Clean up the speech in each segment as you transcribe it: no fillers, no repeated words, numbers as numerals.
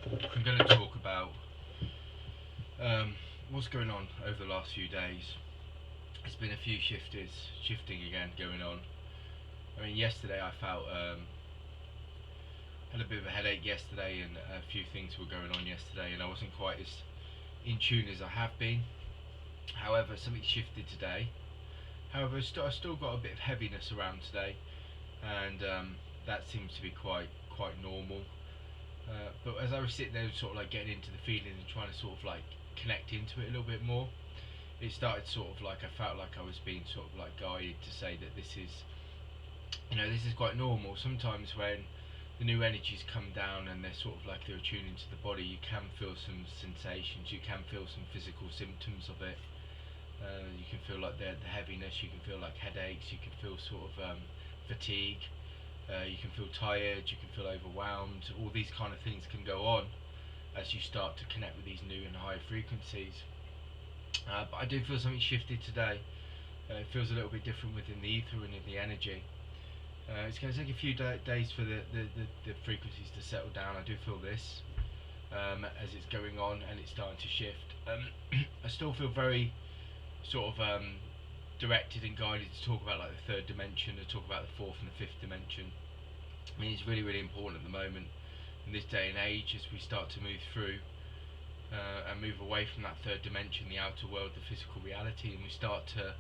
I'm going to talk about what's going on over the last few days. It's been a few shifting again going on. I mean, yesterday I felt had a bit of a headache yesterday, and a few things were going on yesterday, and I wasn't quite as in tune as I have been. However, something shifted today. However, I still got a bit of heaviness around today, and that seems to be quite normal. But as I was sitting there, sort of like getting into the feeling and trying to sort of like connect into it a little bit more, it started sort of like I felt like I was being sort of like guided to say that this is quite normal. Sometimes when the new energies come down and they're sort of like they're attuning to the body, you can feel some sensations, you can feel some physical symptoms of it. You can feel like the heaviness, you can feel like headaches, you can feel sort of fatigue, you can feel tired, you can feel overwhelmed. All these kind of things can go on as you start to connect with these new and higher frequencies. But I do feel something shifted today. It feels a little bit different within the ether and in the energy. It's going to take a few days for the frequencies to settle down. I do feel this as it's going on and it's starting to shift. I still feel very sort of directed and guided to talk about like the third dimension, to talk about the fourth and the fifth dimension. I mean, it's really important at the moment in this day and age as we start to move through and move away from that third dimension, the outer world, the physical reality, and we start to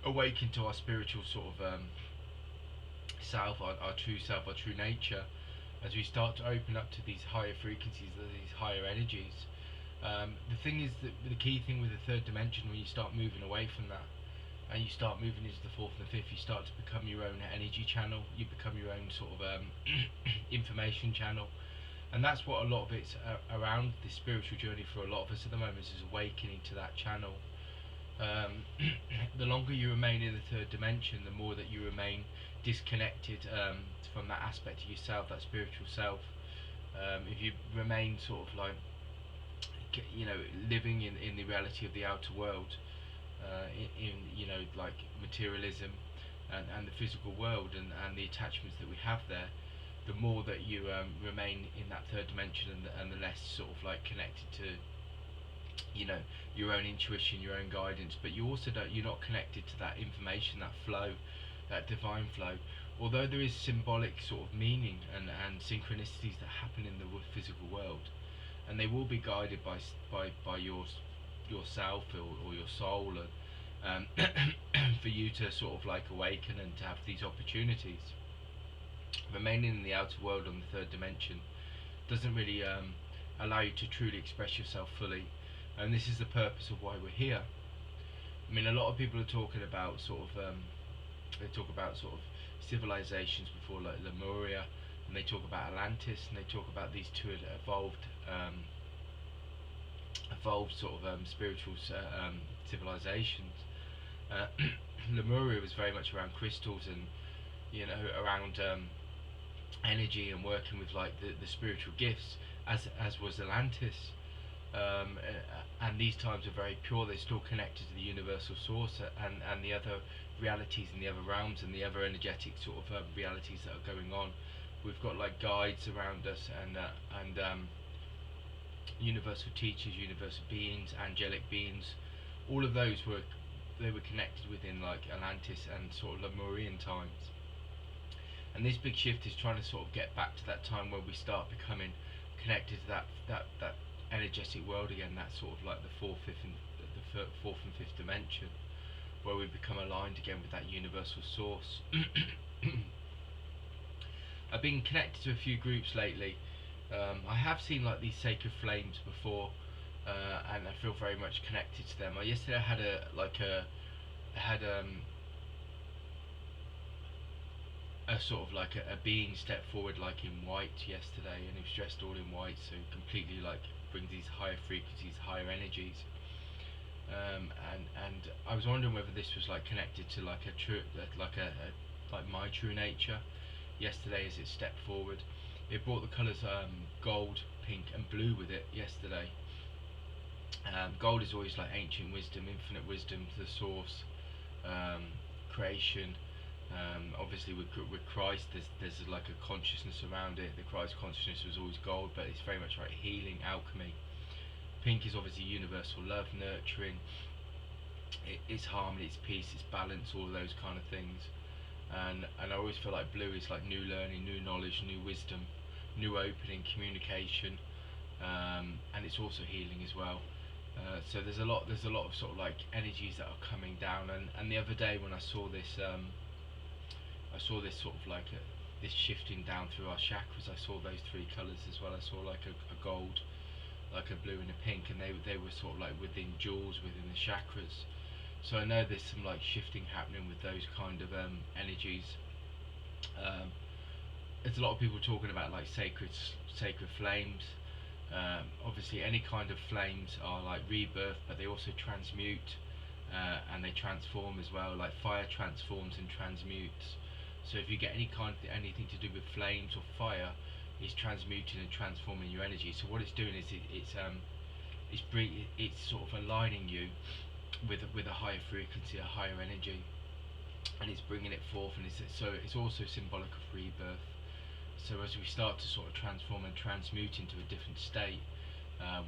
awaken to our spiritual sort of self, our true self, our true nature, as we start to open up to these higher frequencies, these higher energies. The thing is that the key thing with the third dimension, when you start moving away from that and you start moving into the fourth and the fifth, you start to become your own energy channel. You become your own sort of information channel, and that's what a lot of it's around this spiritual journey for a lot of us at the moment is awakening to that channel. Um, the longer you remain in the third dimension, the more that you remain disconnected from that aspect of yourself, that spiritual self. If you remain sort of like living in the reality of the outer world, in like materialism and the physical world and the attachments that we have there, the more that you remain in that third dimension and the less sort of like connected to you know your own intuition, your own guidance, but you're not connected to that information, that flow, that divine flow. Although there is symbolic sort of meaning and synchronicities that happen in the physical world, and they will be guided by yourself or your soul, and for you to sort of like awaken and to have these opportunities. Remaining in the outer world on the third dimension doesn't really allow you to truly express yourself fully, and this is the purpose of why we're here. I mean, a lot of people are talking about sort of they talk about sort of civilizations before, like Lemuria, and they talk about Atlantis, and they talk about these two um, evolved sort of spiritual civilizations. Uh, Lemuria was very much around crystals and around energy and working with like the spiritual gifts, as was Atlantis. And these times are very pure. They're still connected to the universal source and the other realities and the other realms and the other energetic sort of realities that are going on. We've got like guides around us and universal teachers, universal beings, angelic beings. All of those were connected within like Atlantis and sort of Lemurian times. And this big shift is trying to sort of get back to that time where we start becoming connected to that energetic world again. That sort of like the fourth and fifth dimension, where we become aligned again with that universal source. I've been connected to a few groups lately. I have seen like these sacred flames before, and I feel very much connected to them. Yesterday I had I had a sort of like a being step forward like in white yesterday, and he was dressed all in white, so completely like brings these higher frequencies, higher energies. And I was wondering whether this was like connected to like a true like like my true nature. Yesterday, as it stepped forward, it brought the colours gold, pink, and blue with it. Yesterday, gold is always like ancient wisdom, infinite wisdom, the source, creation, Obviously with Christ, there's like a consciousness around it. The Christ consciousness was always gold, but it's very much like healing, alchemy. Pink is obviously universal love, nurturing. It's harmony, it's peace, it's balance, all those kind of things. And I always feel like blue is like new learning, new knowledge, new wisdom, new opening, communication, and it's also healing as well. So there's a lot of sort of like energies that are coming down. And the other day when I saw this sort of like this shifting down through our chakras. I saw those three colours as well. I saw like a gold, like a blue and a pink, and they were sort of like within jewels within the chakras. So I know there's some like shifting happening with those kind of energies. Um, there's a lot of people talking about like sacred flames. Obviously, any kind of flames are like rebirth, but they also transmute, and they transform as well. Like fire transforms and transmutes. So if you get anything to do with flames or fire, it's transmuting and transforming your energy. So what it's doing is it's sort of aligning you with a higher frequency, a higher energy, and it's bringing it forth. And it's also symbolic of rebirth. So as we start to sort of transform and transmute into a different state,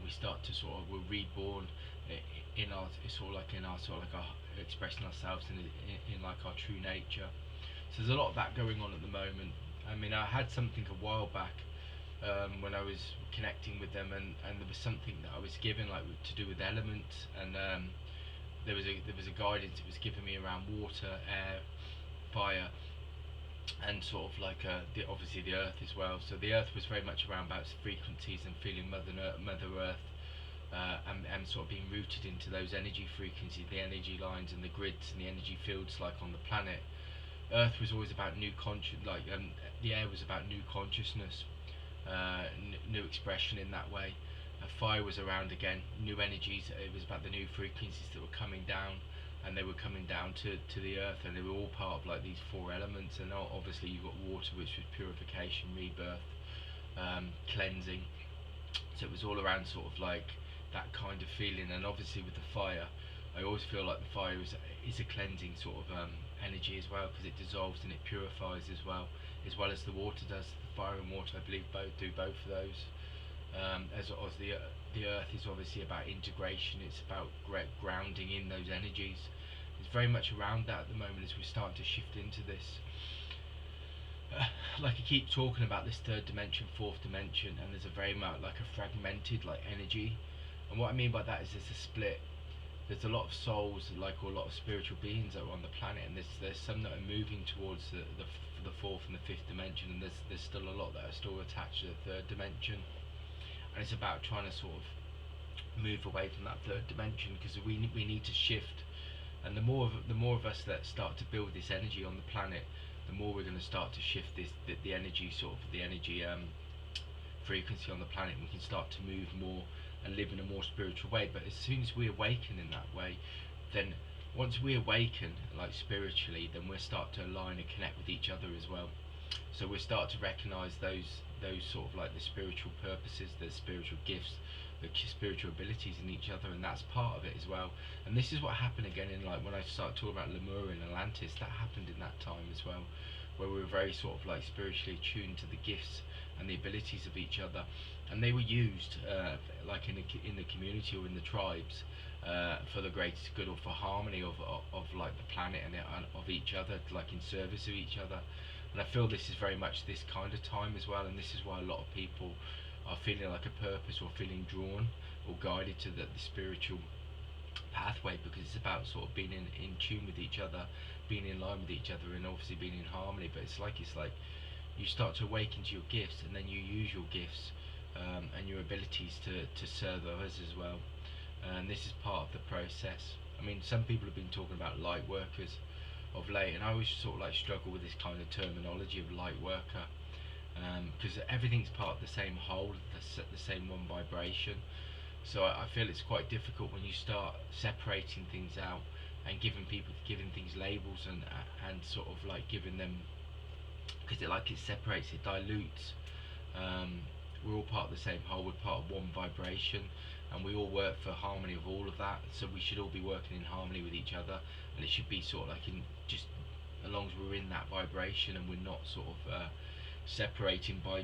we start to we're reborn in our sort of like in our sort of like our expressing ourselves in like our true nature. So there's a lot of that going on at the moment. I mean, I had something a while back, when I was connecting with them, and there was something that I was given like to do with elements, and there was a guidance it was given me around water, air, fire, and sort of like obviously the earth as well. So the earth was very much around about frequencies and feeling Mother Earth, and sort of being rooted into those energy frequencies, the energy lines and the grids and the energy fields like on the planet. Earth was always about new the air was about new consciousness, new expression in that way. Fire was around again, new energies. It was about the new frequencies that were coming down, and they were coming down to the earth, and they were all part of like these four elements. And obviously you've got water, which was purification, rebirth, cleansing. So it was all around sort of like that kind of feeling. And obviously with the fire, I always feel like the fire is a cleansing sort of energy as well, because it dissolves and it purifies as well as the water does. The fire and water, I believe, both of those. As the earth is obviously about integration. It's about grounding in those energies. It's very much around that at the moment as we start to shift into this. Like I keep talking about this third dimension, fourth dimension, and there's a very much like a fragmented like energy. And what I mean by that is there's a split. There's a lot of souls, like, or a lot of spiritual beings that are on the planet, and there's some that are moving towards the fourth and the fifth dimension, and there's still a lot that are still attached to the third dimension. And it's about trying to sort of move away from that third dimension, because we need to shift. And the more of us that start to build this energy on the planet, the more we're going to start to shift the energy frequency on the planet. We can start to move more and live in a more spiritual way. But as soon as we awaken in that way, then once we awaken like spiritually, then we'll start to align and connect with each other as well. So we'll start to recognize those sort of like the spiritual purposes, the spiritual gifts, the spiritual abilities in each other, and that's part of it as well. And this is what happened again in like when I started talking about Lemuria and Atlantis. That happened in that time as well, where we were very sort of like spiritually attuned to the gifts and the abilities of each other, and they were used like in the community or in the tribes, for the greatest good, or for harmony of like the planet and of each other, like in service of each other. And I feel this is very much this kind of time as well, and this is why a lot of people are feeling like a purpose or feeling drawn or guided to the spiritual pathway, because it's about sort of being in tune with each other, being in line with each other, and obviously being in harmony. But it's like you start to awaken to your gifts, and then you use your gifts, and your abilities to serve others as well. And this is part of the process. I mean, some people have been talking about light workers of late, and I always sort of like struggle with this kind of terminology of light worker, because everything's part of the same whole, the same one vibration. So I feel it's quite difficult when you start separating things out and giving things labels, and sort of like giving them, because it separates, it dilutes. We're all part of the same whole, we're part of one vibration, and we all work for harmony of all of that. So we should all be working in harmony with each other, and it should be sort of like in just as long as we're in that vibration and we're not sort of separating by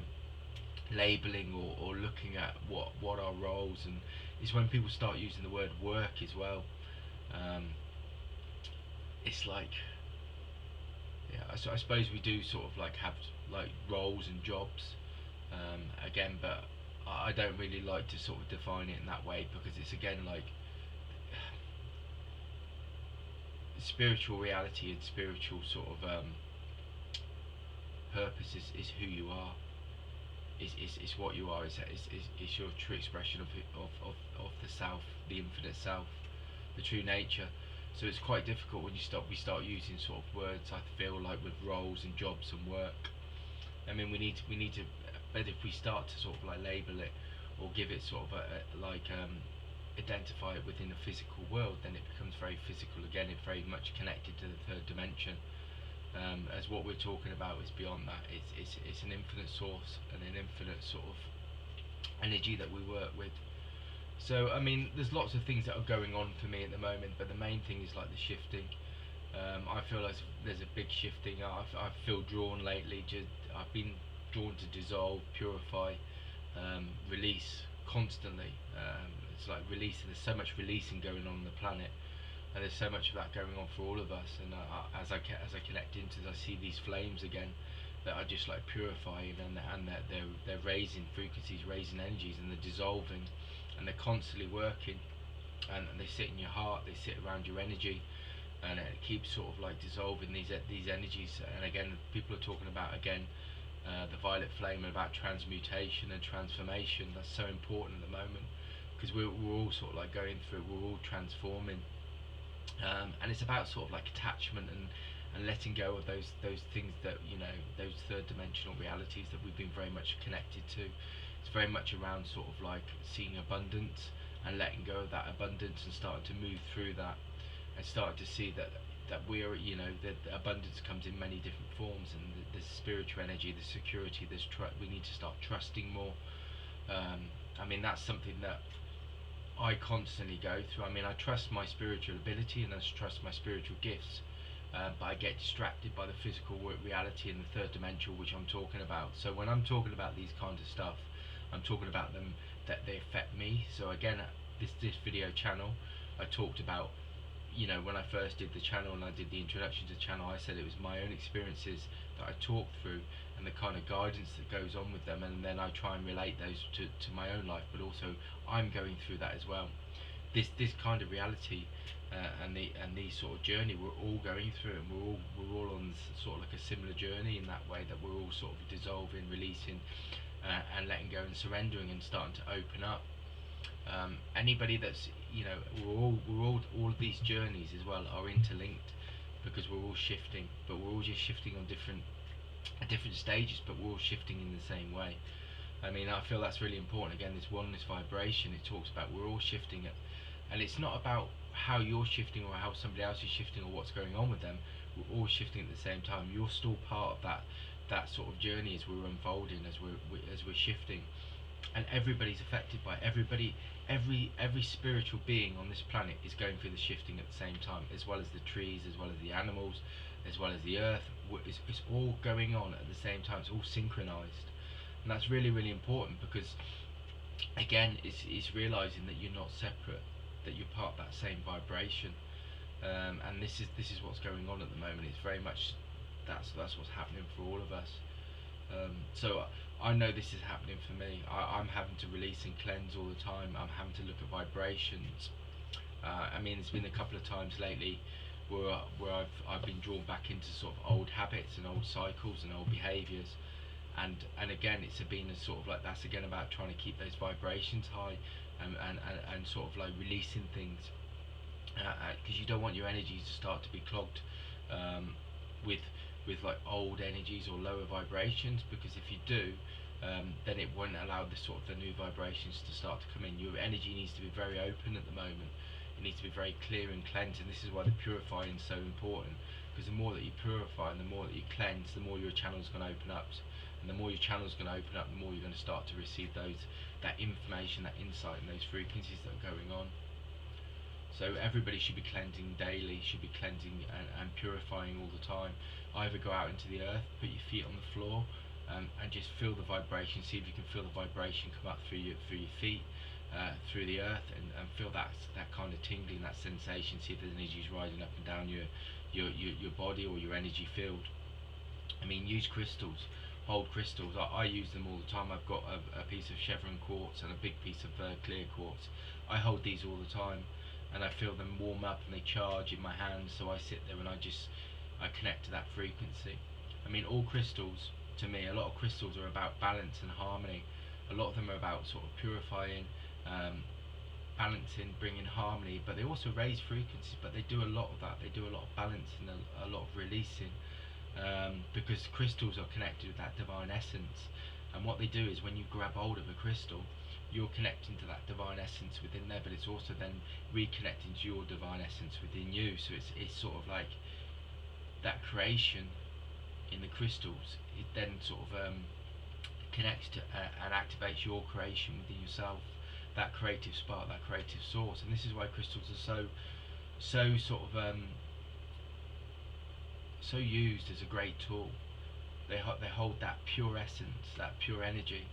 labeling or looking at what our roles, and it's when people start using the word work as well. Um, it's like, yeah, so I suppose we do sort of like have like roles and jobs, again, but I don't really like to sort of define it in that way, because it's again like spiritual reality and spiritual sort of purpose is who you are. Is what you are. Is your true expression of the self, the infinite self, the true nature. So it's quite difficult when we start using sort of words, I feel like, with roles and jobs and work. I mean, we need to, but if we start to sort of like label it or give it sort of identify it within a physical world, then it becomes very physical again. It's very much connected to the third dimension. As what we're talking about is beyond that. It's an infinite source and an infinite sort of energy that we work with. So I mean, there's lots of things that are going on for me at the moment, but the main thing is like the shifting. I feel like there's a big shifting. I feel drawn lately. I've been drawn to dissolve, purify, release constantly. It's like releasing. There's so much releasing going on the planet, and there's so much of that going on for all of us. And as I connect into this, I see these flames again that are just like purifying, and they're raising frequencies, raising energies, and they're dissolving, and they're constantly working, and they sit in your heart, they sit around your energy, and it keeps sort of like dissolving these energies. And again, people are talking about again the violet flame, about transmutation and transformation. That's so important at the moment, because we're all sort of like going through, we're all transforming, and it's about sort of like attachment and letting go of those things that, you know, those third dimensional realities that we've been very much connected to. It's very much around sort of like seeing abundance and letting go of that abundance and starting to move through that, and starting to see that we're, you know, that the abundance comes in many different forms, and the spiritual energy, the security, we need to start trusting more. I mean, that's something that I constantly go through. I mean, I trust my spiritual ability and I trust my spiritual gifts, but I get distracted by the physical reality and the third dimension, which I'm talking about. So when I'm talking about these kinds of stuff, I'm talking about them that they affect me. So again, this video channel, I talked about, you know, when I first did the channel and I did the introduction to the channel, I said it was my own experiences that I talked through and the kind of guidance that goes on with them, and then I try and relate those to my own life, but also I'm going through that as well. This kind of reality, and these sort of journey we're all going through, and we're all on sort of like a similar journey in that way, that we're all sort of dissolving, releasing, and letting go and surrendering and starting to open up. Anybody that's, you know, all of these journeys as well are interlinked, because we're all shifting, but we're all just shifting on different stages, but we're all shifting in the same way. I mean, I feel that's really important. Again, this oneness vibration, it talks about we're all shifting it, and it's not about how you're shifting or how somebody else is shifting or what's going on with them. We're all shifting at the same time. You're still part of that sort of journey as we're unfolding, as we're shifting, and everybody's affected by it. Every spiritual being on this planet is going through the shifting at the same time, as well as the trees, as well as the animals, as well as the earth. It's all going on at the same time. It's all synchronized, and that's really, really important, because again, it's realizing that you're not separate, that you're part of that same vibration. And this is what's going on at the moment. It's very much that's what's happening for all of us. So I know this is happening for me. I'm having to release and cleanse all the time. I'm having to look at vibrations. I mean, there's been a couple of times lately where I've been drawn back into sort of old habits and old cycles and old behaviours, and again, it's been a sort of like, that's again about trying to keep those vibrations high, and sort of like releasing things, because you don't want your energies to start to be clogged, with like old energies or lower vibrations, because if you do, then it won't allow the sort of the new vibrations to start to come in. Your energy needs to be very open at the moment. It needs to be very clear and cleansed, and this is why the purifying is so important, because the more that you purify and the more that you cleanse, the more your channel's going to open up, and the more your channel's going to open up, the more you're going to start to receive that information, that insight, and those frequencies that are going on. So everybody should be cleansing daily, should be cleansing and purifying all the time. Either go out into the earth, put your feet on the floor, and just feel the vibration. See if you can feel the vibration come up through your feet, through the earth, and feel that kind of tingling, that sensation. See if there's energies rising up and down your body or your energy field. I mean, use crystals, hold crystals. I use them all the time. I've got a piece of chevron quartz and a big piece of clear quartz. I hold these all the time, and I feel them warm up and they charge in my hands. So I sit there and I connect to that frequency. I mean, all crystals, to me, a lot of crystals are about balance and harmony. A lot of them are about sort of purifying, balancing, bringing harmony, but they also raise frequencies. But they do a lot of that. They do a lot of balancing, a lot of releasing, because crystals are connected with that divine essence. And what they do is, when you grab hold of a crystal, you're connecting to that divine essence within there, but it's also then reconnecting to your divine essence within you. So it's sort of like that creation in the crystals. It then sort of connects to and activates your creation within yourself, that creative spark, that creative source. And this is why crystals are so sort of so used as a great tool. They hold that pure essence, that pure energy,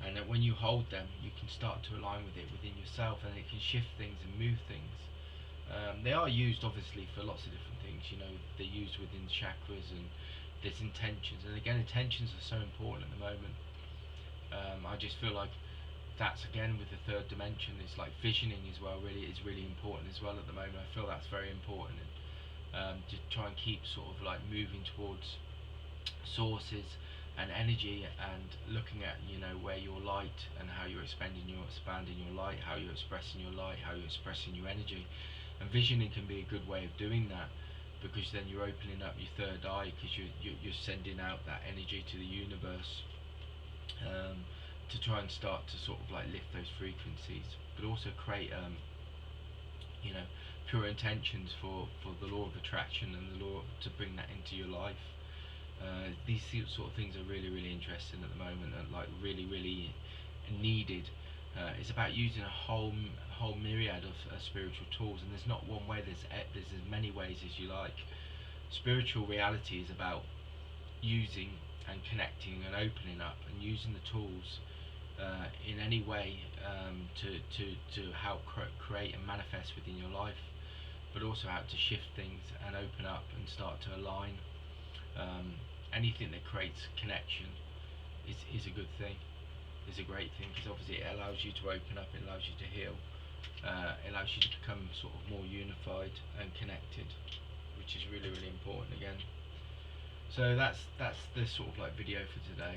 and that when you hold them, you can start to align with it within yourself, and it can shift things and move things. They are used obviously for lots of different things. You know, they're used within chakras, and there's intentions, and again, intentions are so important at the moment. I just feel like that's, again, with the third dimension, it's like visioning as well. Really, is really important as well at the moment. I feel that's very important. To try and keep sort of like moving towards sources and energy, and looking at, you know, where your light and how you're expanding your light, how you're expressing your light, how you're expressing your energy. And visioning can be a good way of doing that, because then you're opening up your third eye, because you're sending out that energy to the universe, to try and start to sort of like lift those frequencies, but also create you know, pure intentions for the law of attraction and the law to bring that into your life. These sort of things are really interesting at the moment, and like really needed. It's about using a whole myriad of spiritual tools, and there's not one way. There's as many ways as you like. Spiritual reality is about using and connecting and opening up and using the tools in any way, to help create and manifest within your life, but also how to shift things and open up and start to align. Anything that creates connection is a good thing, is a great thing, because obviously it allows you to open up, it allows you to heal, it allows you to become sort of more unified and connected, which is really important again. So that's the sort of like video for today.